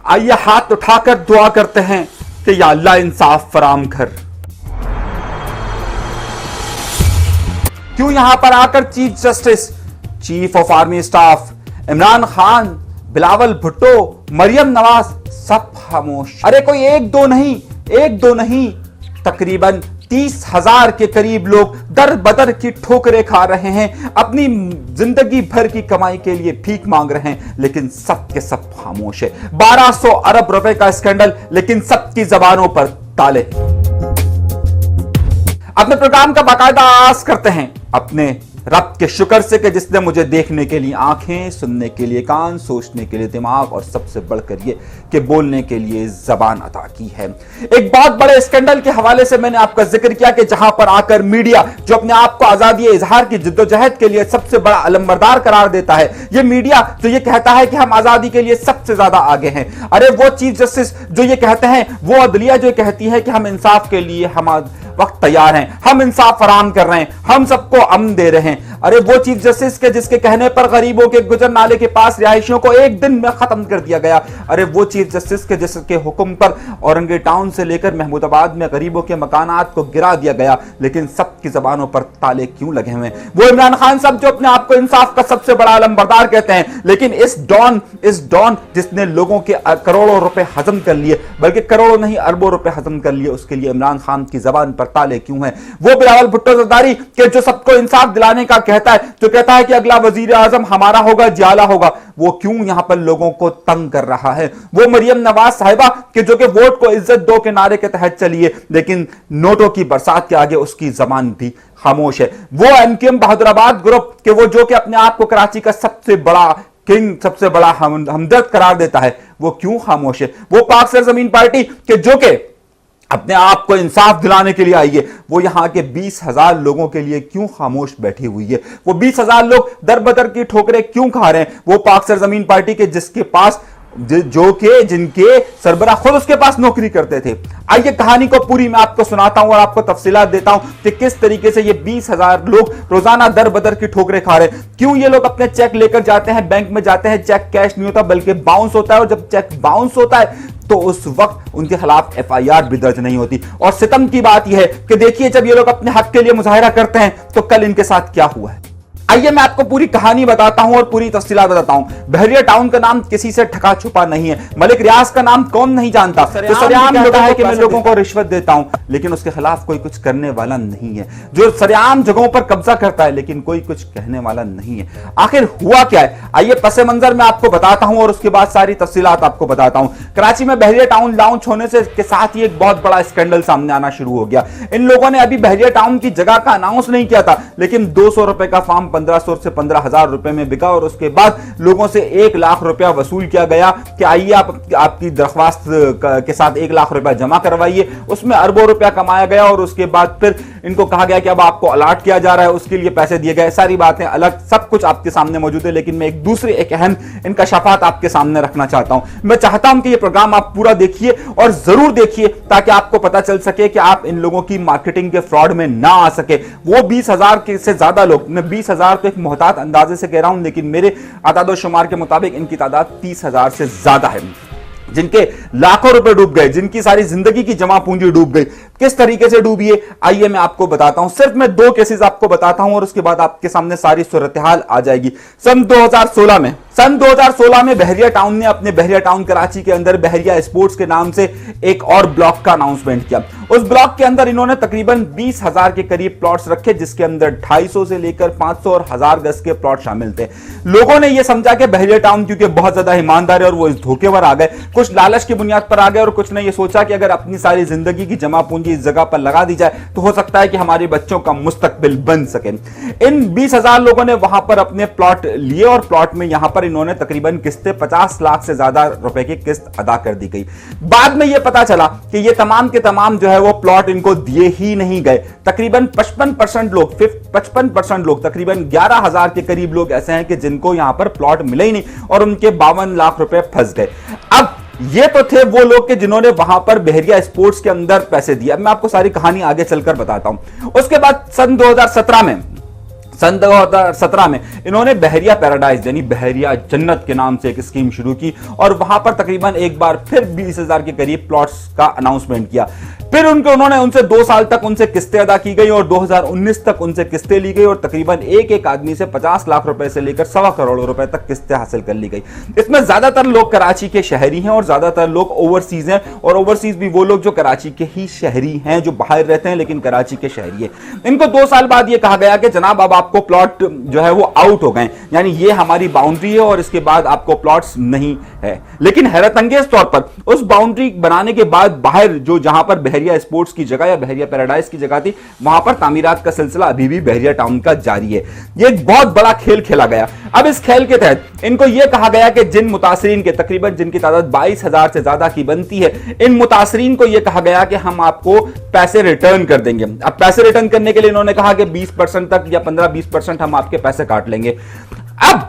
आइए हाथ उठाकर दुआ करते हैं कि या अल्लाह इंसाफ फराम कर। क्यों यहां पर आकर chief justice, chief of army staff, Imran Khan, Bilawal Bhutto, Maryam Nawaz सब खामोश? अरे कोई एक दो नहीं, तकरीबन 30,000 के करीब लोग दर बदर की ठोकरें खा रहे हैं, अपनी जिंदगी भर की कमाई के लिए भीख मांग रहे हैं, लेकिन सब के सब खामोश है। 1200 अरब रुपए का स्कैंडल, लेकिन सबकी जबानों पर ताले। अपने प्रोग्राम का बाकायदा आगाज करते हैं अपने रब के शुक्र से कि जिसने मुझे देखने के लिए आंखें, सुनने के लिए कान, सोचने के लिए दिमाग और सबसे बढ़कर ये कि बोलने के लिए जबान अता की है। एक बहुत बड़े स्कैंडल के हवाले से मैंने आपका जिक्र किया कि जहां पर आकर मीडिया जो अपने आप को आजादी इजहार की जिद्दोजहद के लिए सबसे बड़ा अलमबरदार करार देता है, ये मीडिया जो ये कहता है कि हम आजादी के लिए सबसे ज्यादा आगे हैं, अरे वो चीफ जस्टिस जो ये कहते हैं, वो अदलिया जो कहती है कि हम इंसाफ के लिए हम वक्त तैयार हैं, हम इंसाफ फराम कर रहे हैं, हम सबको अमन दे रहे हैं, अरे वो चीफ जस्टिस के जिसके कहने पर गरीबों के गुजर नाले के पास रिहायशियों को एक दिन में खत्म कर दिया गया, अरे वो चीफ जस्टिस के जिसके हुक्म पर औरंगी टाउन से लेकर महमूदाबाद में गरीबों के मकानात को गिरा दिया गया, लेकिन सबकी जबानों पर ताले क्यों लगे हुए हैं? वो इमरान खान साहब जो अपने आप को इंसाफ का सबसे बड़ा अलमबरदार कहते हैं, लेकिन इस डॉन जिसने लोगों के करोड़ों रुपए हजम कर लिए, बल्कि करोड़ों नहीं अरबों रुपए हजम कर लिए, उसके लिए इमरान खान की जबान पर ताले क्यों हैं? वो बिलावल भुट्टो जरदारी के जो सबको इंसाफ दिलाने का कहता है, जो कहता है कि अगला वजीर आजम हमारा होगा, जियाला होगा, वो क्यों यहां पर लोगों को तंग कर रहा है? वो मरियम नवाज साहिबा के जो कि वोट को इज्जत दो के नारे के तहत चलिए, लेकिन नोटों की बरसात के आगे उसकी जबान भी खामोश है। वो एमकेएम बहादुराबाद ग्रुप के वो जो कि अपने आप को कराची का सबसे बड़ा किंग, सबसे बड़ा हमदर्द करार देता है, वो क्यों खामोश है? वो पाक सरजमीन पार्टी के जो कि अपने आप को इंसाफ दिलाने के लिए आई है, वो यहां के 20,000 लोगों के लिए क्यों खामोश बैठी हुई है? वो 20,000 लोग दर बदर की ठोकरें क्यों खा रहे हैं? वो पाक सरजमीन पार्टी के जिसके पास जिनके सरबराह खुद उसके पास नौकरी करते थे। आइए कहानी को पूरी मैं आपको सुनाता हूं और आपको तफसीलात देता हूं कि किस तरीके से ये 20,000 लोग रोजाना दर बदर की ठोकरें खा रहे हैं। क्यों ये लोग अपने चेक लेकर जाते हैं, बैंक में जाते हैं, चेक कैश नहीं होता बल्कि बाउंस होता है, और जब चेक बाउंस होता है तो उस वक्त उनके खिलाफ एफआईआर भी दर्ज नहीं होती। और सितम की बात यह है कि देखिए जब ये लोग अपने हक के लिए मुजाहिरा करते हैं तो कल इनके साथ क्या हुआ है। आइए मैं आपको पूरी कहानी बताता हूं और पूरी तफसीलात बताता हूं। बहरिया टाउन का नाम किसी से ठगा छुपा नहीं है। मलिक रियाज का नाम कौन नहीं जानता? तो सरेआम कहता है कि मैं लोगों को रिश्वत देता हूं, लेकिन उसके खिलाफ कोई कुछ करने वाला नहीं है। जो सरेआम जगहों पर कब्जा करता है, लेकिन कोई कुछ कहने वाला नहीं है। आखिर हुआ क्या है, आइए पसे मंजर में आपको बताता हूं और उसके बाद सारी तफसीलात आपको बताता हूं। कराची में बहरिया टाउन लॉन्च होने से के साथ ही एक बहुत बड़ा स्कैंडल सामने आना शुरू हो गया। इन लोगों ने अभी बहरिया टाउन की जगह का अनाउंस नहीं किया था, लेकिन 200 रुपए का फॉर्म 1500 से 15,000 रुपए में बिका और उसके बाद लोगों से 1 लाख रुपया वसूल किया गया कि आइए आपकी दरख्वास्त के साथ 1 लाख रुपया जमा करवाइए। उसमें अरबों रुपया कमाया गया और उसके बाद फिर इनको कहा गया कि अब आपको अलॉट किया जा रहा है, उसके लिए पैसे दिए गए। सारी बातें अलग, सब कुछ आपके सामने मौजूद है, लेकिन मैं एक अहम इनकशाफात आपके सामने रखना चाहता हूं। मैं चाहता हूं कि यह प्रोग्राम आप पूरा देखिए और जरूर देखिए ताकि आपको पता चल सके कि आप इन लोगों की मार्केटिंग के फ्रॉड में ना आ सके। वो 20,000 से ज्यादा लोग, मैं 20,000 तो एक मोहतात अंदाजे से कह रहा हूं, लेकिन मेरे आदादो शुमार के मुताबिक इनकी तादाद 30,000 से ज्यादा है, जिनके लाखों रुपए डूब गए, जिनकी सारी जिंदगी की जमा पूंजी डूब गई। किस तरीके से डूबी है आइए मैं आपको बताता हूं। सिर्फ मैं 2 केसेस आपको बताता हूं और उसके बाद आपके सामने सारी सूरत हाल आ जाएगी। सन 2016 में बहरिया टाउन ने अपने बहरिया टाउन कराची के अंदर बहरिया स्पोर्ट्स के नाम से एक और ब्लॉक का अनाउंसमेंट किया। उस ब्लॉक के अंदर इन्होंने तकरीबन 20,000 के करीब प्लॉट्स रखे, जिसके अंदर 250 से लेकर 500 और 1000 गज के प्लॉट शामिल थे। लोगों ने यह समझा कि बहरिया टाउन क्योंकि बहुत ज्यादा ईमानदार है और वो इस धोखेवर आ गए, कुछ लालच की बुनियाद पर आ गए और कुछ ने यह सोचा कि अगर अपनी सारी जिंदगी की जमा पूंजी इस जगह पर लगा दी जाए तो हो सकता है कि हमारे बच्चों का मुस्तकबिल बन सके। इन 20,000 लोगों ने वहां पर अपने प्लॉट लिए और प्लॉट में यहां पर इन्होंने तकरीबन किस्तें 50 लाख से ज्यादा रुपए की किस्त अदा कर दी गई। बाद में यह पता चला कि ये तमाम के तमाम जो है वो प्लॉट इनको दिए ही नहीं गए। तकरीबन 55% लोग तकरीबन 11,000 के करीब लोग ऐसे हैं कि जिनको यहां पर प्लॉट मिले ही नहीं और उनके 52 लाख रुपए फंस गए। अब ये तो थे वो लोग के जिन्होंने वहां पर बहरिया स्पोर्ट्स के अंदर पैसे दिए। अब मैं आपको सारी कहानी आगे चलकर बताता हूं। उसके बाद सन सन 2017 में इन्होंने बहरिया पैराडाइज यानी बहरिया जन्नत के नाम से एक स्कीम शुरू की और वहां पर तकरीबन एक बार फिर 20,000 के करीब प्लॉट्स का अनाउंसमेंट किया। फिर उन्होंने उनसे 2 साल तक उनसे किस्तें अदा की गई और 2019 तक उनसे किस्तें ली गई और तकरीबन एक आदमी से 50 लाख रुपए से लेकर 1.25 करोड़ रुपए तक किस्तें हासिल कर ली गई। इसमें ज्यादातर लोग कराची के शहरी हैं और ज्यादातर लोग ओवरसीज हैं और ओवरसीज भी वो लोग जो कराची के ही शहरी हैं, जो बाहर रहते हैं लेकिन कराची के शहरी हैं। इनको 2 साल बाद यह कहा गया कि जनाब अब आपको प्लॉट जो है वो आउट हो गए, यानी ये हमारी बाउंड्री है और इसके बाद आपको प्लॉट्स नहीं है। लेकिन हैरत अंगेज तौर पर उस बाउंड्री बनाने के बाद बाहर जो जहां पर बहरिया स्पोर्ट्स की जगह या बहरिया पैराडाइज की जगह थी, वहां पर तामीरात का सिलसिला अभी भी बहरिया टाउन का जारी है। यह एक बहुत बड़ा खेल खेला गया। अब इस खेल के तहत इनको यह कहा गया कि जिन मुतासरीन के तकरीबन जिनकी तादाद 22,000 से ज्यादा की बनती है, इन मुतासरीन को यह कहा गया कि हम आपको पैसे रिटर्न कर देंगे। अब पैसे रिटर्न करने के लिए इन्होंने कहा कि 20% तक या 15-20% हम आपके पैसे काट लेंगे। अब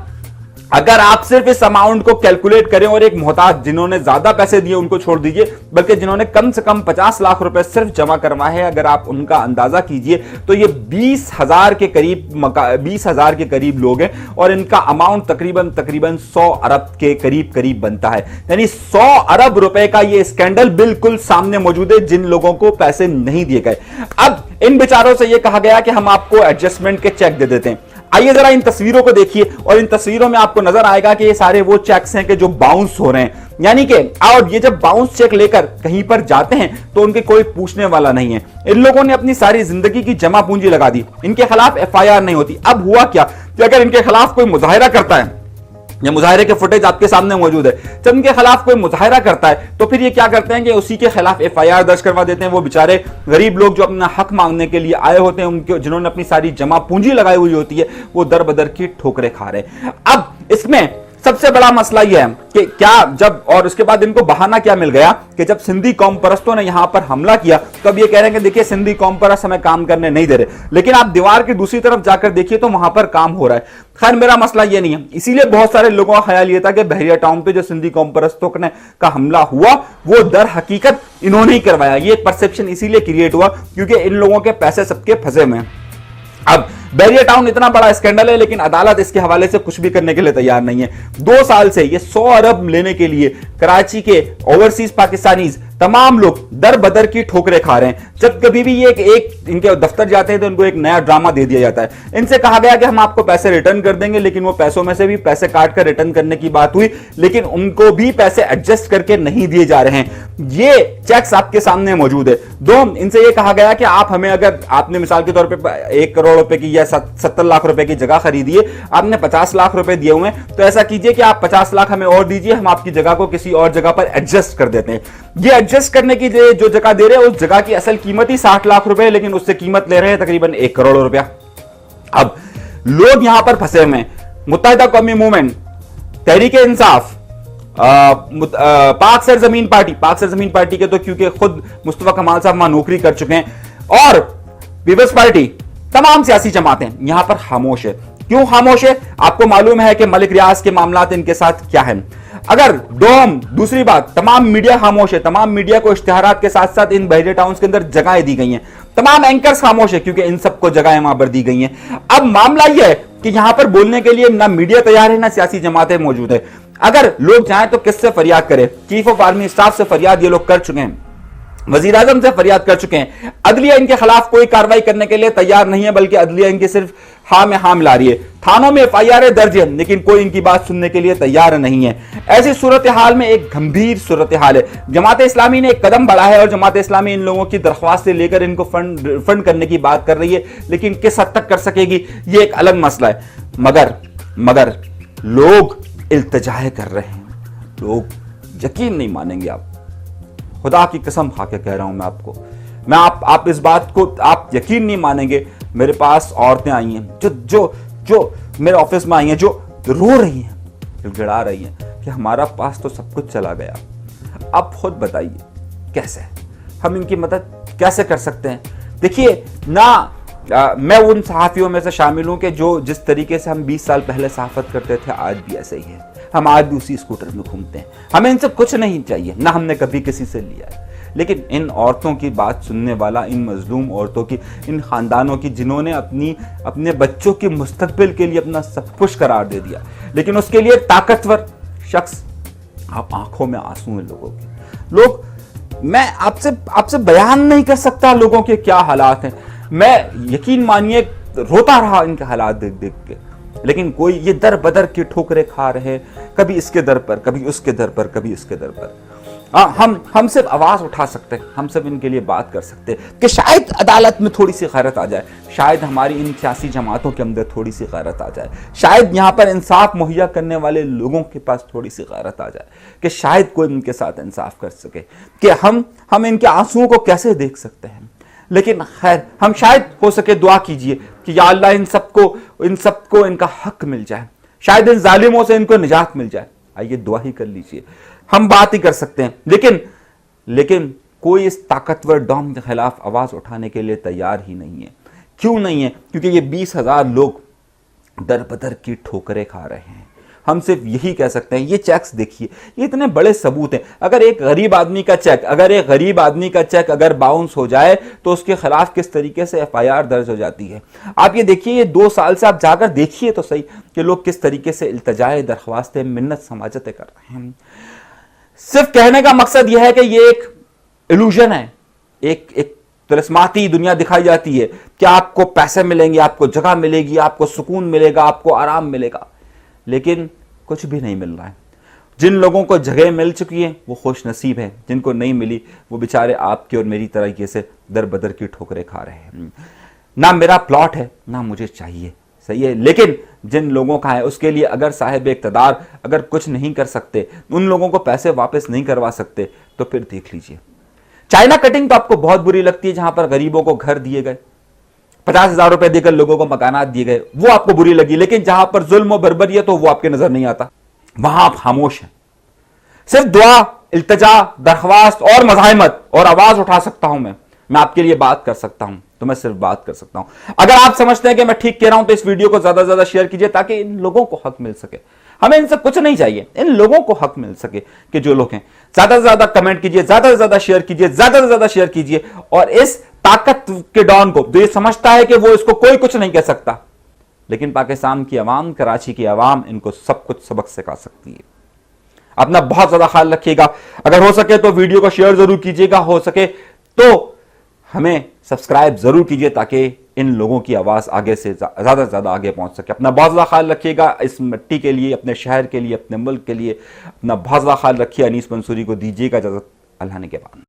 अगर आप सिर्फ इस अमाउंट को कैलकुलेट करें और एक मोहताज जिन्होंने ज्यादा पैसे दिए उनको छोड़ दीजिए, बल्कि जिन्होंने कम से कम 50 लाख रुपए सिर्फ जमा करवाए हैं, अगर आप उनका अंदाजा कीजिए तो ये 20,000 के करीब लोग हैं और इनका अमाउंट तकरीबन 100 अरब के करीब बनता है। यानी 100 अरब रुपए का ये स्कैंडल बिल्कुल सामने मौजूद है जिन लोगों को पैसे नहीं दिए गए। अब इन बेचारों से यह कहा गया कि हम आपको एडजस्टमेंट के चेक दे देते हैं। आइए जरा इन तस्वीरों को देखिए और इन तस्वीरों में आपको नजर आएगा कि ये सारे वो चेक्स हैं कि जो बाउंस हो रहे हैं, यानी कि और ये जब बाउंस चेक लेकर कहीं पर जाते हैं तो उनके कोई पूछने वाला नहीं है। इन लोगों ने अपनी सारी जिंदगी की जमा पूंजी लगा दी, इनके खिलाफ एफआईआर नहीं होती। अब हुआ क्या कि अगर इनके खिलाफ कोई मुजाहिरा करता है, ये मुजाहिरे के फुटेज आपके सामने मौजूद है, जब इनके खिलाफ कोई मुजाहिरा करता है तो फिर ये क्या करते हैं कि उसी के खिलाफ एफआईआर दर्ज करवा देते हैं। वो बेचारे गरीब लोग जो अपना हक मांगने के लिए आए होते हैं, उनके जिन्होंने अपनी सारी जमा पूंजी लगाई हुई होती है, वो दर बदर की ठोकरें खा रहे हैं। अब इसमें सबसे बड़ा मसला यह है कि क्या जब और उसके बाद इनको बहाना क्या मिल गया कि जब सिंधी कौम परस्तों ने यहां पर हमला किया तो अब ये कह रहे हैं कि देखिए सिंधी कौम परस्त हमें काम करने नहीं दे रहे, लेकिन आप दीवार की दूसरी तरफ जाकर देखिए तो वहां पर काम हो रहा है। खैर मेरा मसला ये नहीं है, इसीलिए बहुत सारे लोगों का ख्याल ये था कि बहरिया टाउन पे जो सिंधी कौम परस्तों का हमला हुआ वो दर हकीकत इन्होंने ही करवाया। ये परसेप्शन इसीलिए क्रिएट हुआ क्योंकि इन लोगों के पैसे सबके फंसे में। अब बहरिया टाउन इतना बड़ा स्कैंडल है लेकिन अदालत इसके हवाले से कुछ भी करने के लिए तैयार नहीं है। 2 साल से ये 100 अरब लेने के लिए कराची के ओवरसीज पाकिस्तानीज तमाम लोग दर बदर की ठोकरें खा रहे हैं। जब कभी भी ये एक इनके दफ्तर जाते हैं तो इनको एक नया ड्रामा दे दिया जाता है। इनसे कहा गया कि हम आपको पैसे रिटर्न कर देंगे, लेकिन वो पैसों में से भी पैसे काट कर रिटर्न करने की बात हुई, लेकिन उनको भी पैसे एडजस्ट करके नहीं दिए जा रहे हैं। ये चेक्स आपके सामने मौजूद है। इनसे ये कहा गया कि आप हमें, अगर आपने मिसाल के तौर पर 1 करोड़ रुपए की या 70 लाख रुपए की जगह खरीदी है, आपने 50 लाख रुपए दिए हुए हैं, तो ऐसा कीजिए कि आप 50 लाख हमें और दीजिए, हम आपकी जगह को किसी और जगह पर एडजस्ट कर देते हैं। ये एडजस्ट करने की जो जगह दे रहे हैं उस जगह की असल कीमत ही 60 लाख रुपए है, लेकिन उससे कीमत ले रहे हैं तकरीबन 1 करोड़ रुपया। अब लोग यहां पर फंसे हुए हैं। मुत्तहिदा कौमी मूवमेंट, तहरीक इंसाफ, पाक सरजमीन पार्टी के तो क्योंकि खुद मुस्तफा कमाल साहब वहां नौकरी कर चुके हैं, और पीपल्स पार्टी, तमाम सियासी जमातें यहां पर खामोश है। क्यों खामोश है? आपको मालूम है कि मलिक रियाज के मामलात इनके साथ क्या है। अगर दूसरी बात, तमाम मीडिया खामोश है। तमाम मीडिया को इश्तिहारात के साथ साथ इन बहरिया टाउन्स के अंदर जगहें दी गई हैं। तमाम एंकर्स खामोश है क्योंकि इन सबको जगहें वहां पर दी गई हैं। अब मामला यह है कि यहां पर बोलने के लिए ना मीडिया तैयार है, ना सियासी जमातें मौजूद है। अगर लोग चाहें तो किससे फरियाद करें? चीफ ऑफ आर्मी स्टाफ से फरियाद ये लोग कर चुके हैं, वजीर आजम से फरियाद कर चुके हैं। अदलिया इनके खिलाफ कोई कार्रवाई करने के लिए तैयार नहीं है, बल्कि अदलिया इनकी सिर्फ हाँ में हाँ मिला रही है। थानों में एफआईआर दर्ज है, लेकिन कोई इनकी बात सुनने के लिए तैयार नहीं है। ऐसी सूरत हाल में एक गंभीर सूरत हाल है। जमात इस्लामी ने एक कदम बढ़ा है और जमात इस्लामी इन लोगों की दरख्वास्त से लेकर इनको फंड करने की बात कर रही है, लेकिन किस हद तक कर सकेगी ये एक अलग मसला है। मगर लोग इल्तिजाएं कर रहे हैं। लोग यकीन नहीं मानेंगे, आप खुदा की कसम खा के कह रहा हूं मैं आपको, आप इस बात को आप यकीन नहीं मानेंगे। मेरे पास औरतें आई हैं जो मेरे ऑफिस में आई हैं, जो रो रही हैं, गिड़गिड़ा रही हैं कि हमारा पास तो सब कुछ चला गया। आप खुद बताइए कैसे हम इनकी मदद कैसे कर सकते हैं? देखिए मैं उन सहाफियों में से शामिल हूं कि जो जिस तरीके से हम 20 साल पहले सहाफत करते थे, आज भी ऐसे ही है। हम आज भी उसी स्कूटर में घूमते हैं। हमें इनसे कुछ नहीं चाहिए, ना हमने कभी किसी से लिया है, लेकिन इन औरतों की बात सुनने वाला, इन मजलूम औरतों की, इन खानदानों की जिन्होंने अपने बच्चों के मुस्तकबिल के लिए अपना सब कुछ करार दे दिया, लेकिन उसके लिए ताकतवर शख्स, आप आंखों में आंसू हैं लोगों के। लोग, मैं आपसे बयान नहीं कर सकता लोगों के क्या हालात हैं। मैं, यकीन मानिए, रोता रहा इनके हालात देख देख के। लेकिन कोई ये दर बदर की ठोकरें खा रहे हैं, कभी इसके दर पर, कभी उसके दर पर, कभी इसके दर पर। हम सिर्फ आवाज उठा सकते हैं, हम सब इनके लिए बात कर सकते हैं कि शायद अदालत में थोड़ी सी गैरत आ जाए, शायद हमारी इन सियासी जमातों के अंदर थोड़ी सी गैरत आ जाए, शायद यहाँ पर इंसाफ मुहैया करने वाले लोगों के पास थोड़ी सी गैरत आ जाए, कि शायद कोई इनके साथ इंसाफ कर सके, कि हम इनके आंसुओं को कैसे देख सकते हैं। लेकिन खैर, हम शायद हो सके दुआ कीजिए कि या अल्लाह इन सबको इनका हक मिल जाए, शायद इन जालिमों से इनको निजात मिल जाए। आइए दुआ ही कर लीजिए, हम बात ही कर सकते हैं। लेकिन कोई इस ताकतवर डॉन के खिलाफ आवाज उठाने के लिए तैयार ही नहीं है। क्यों नहीं है? क्योंकि ये 20,000 लोग दर बदर की ठोकरें खा रहे हैं। हम सिर्फ यही कह सकते हैं, ये चेक्स देखिए, ये इतने बड़े सबूत हैं। अगर एक गरीब आदमी का चेक अगर बाउंस हो जाए तो उसके खिलाफ किस तरीके से FIR दर्ज हो जाती है। आप ये देखिए, ये 2 साल से आप जाकर देखिए तो सही कि लोग किस तरीके से इल्तिजाए, दरख्वास्तें, मिन्नत समाजतें कर रहे हैं। सिर्फ कहने का मकसद यह है कि ये एक इल्यूजन है, एक तिलिस्माती दुनिया दिखाई जाती है कि आपको पैसे मिलेंगे, आपको जगह मिलेगी, आपको सुकून मिलेगा, आपको आराम मिलेगा, लेकिन कुछ भी नहीं मिल रहा है। जिन लोगों को जगह मिल चुकी है वो खुश नसीब है, जिनको नहीं मिली वो बेचारे आपके और मेरी तरह से दर बदर की ठोकरें खा रहे हैं। ना मेरा प्लॉट है, ना मुझे चाहिए, सही है, लेकिन जिन लोगों का है उसके लिए अगर साहिब इक़्तिदार अगर कुछ नहीं कर सकते, उन लोगों को पैसे वापस नहीं करवा सकते, तो फिर देख लीजिए। चाइना कटिंग तो आपको बहुत बुरी लगती है, जहां पर गरीबों को घर दिए गए, 50,000 रुपए देकर लोगों को मकानात दिए गए, वो आपको बुरी लगी। लेकिन जहां पर जुल्म और बर्बरियत तो वो आपके नजर नहीं आता, वहां आप खामोश हैं। सिर्फ दुआ, इल्तिजा, दरख्वास्त और मज़ाहिमत और आवाज उठा सकता हूं। मैं आपके लिए बात कर सकता हूं, तो मैं सिर्फ बात कर सकता हूं। अगर आप समझते हैं कि मैं ठीक कह रहा हूं तो इस वीडियो को ज्यादा से ज्यादा शेयर कीजिए, ताकि इन लोगों को हक मिल सके। हमें इनसे कुछ नहीं चाहिए, इन लोगों को हक मिल सके कि जो लोग हैं। ज्यादा से ज्यादा कमेंट कीजिए, ज्यादा से ज्यादा शेयर कीजिए, ज्यादा से ज्यादा शेयर कीजिए। और इस ताकत के डॉन को, जो ये समझता है कि वो इसको कोई कुछ नहीं कह सकता, लेकिन पाकिस्तान की आवाम, कराची की आवाम इनको सब कुछ सबक सिखा सकती है। अपना बहुत ज्यादा ख्याल रखिएगा। अगर हो सके तो वीडियो को शेयर जरूर कीजिएगा, हो सके तो हमें सब्सक्राइब जरूर कीजिए, ताकि इन लोगों की आवाज आगे से ज्यादा से ज्यादा आगे पहुंच सके। अपना बहुत ज्यादा ख्याल रखिएगा, इस मिट्टी के लिए, अपने शहर के लिए, अपने मुल्क के लिए अपना बहुत ज्यादा ख्याल रखिए। अनीस मंसूरी को दीजिएगा इजाजत, अल्लाह ने के बाद।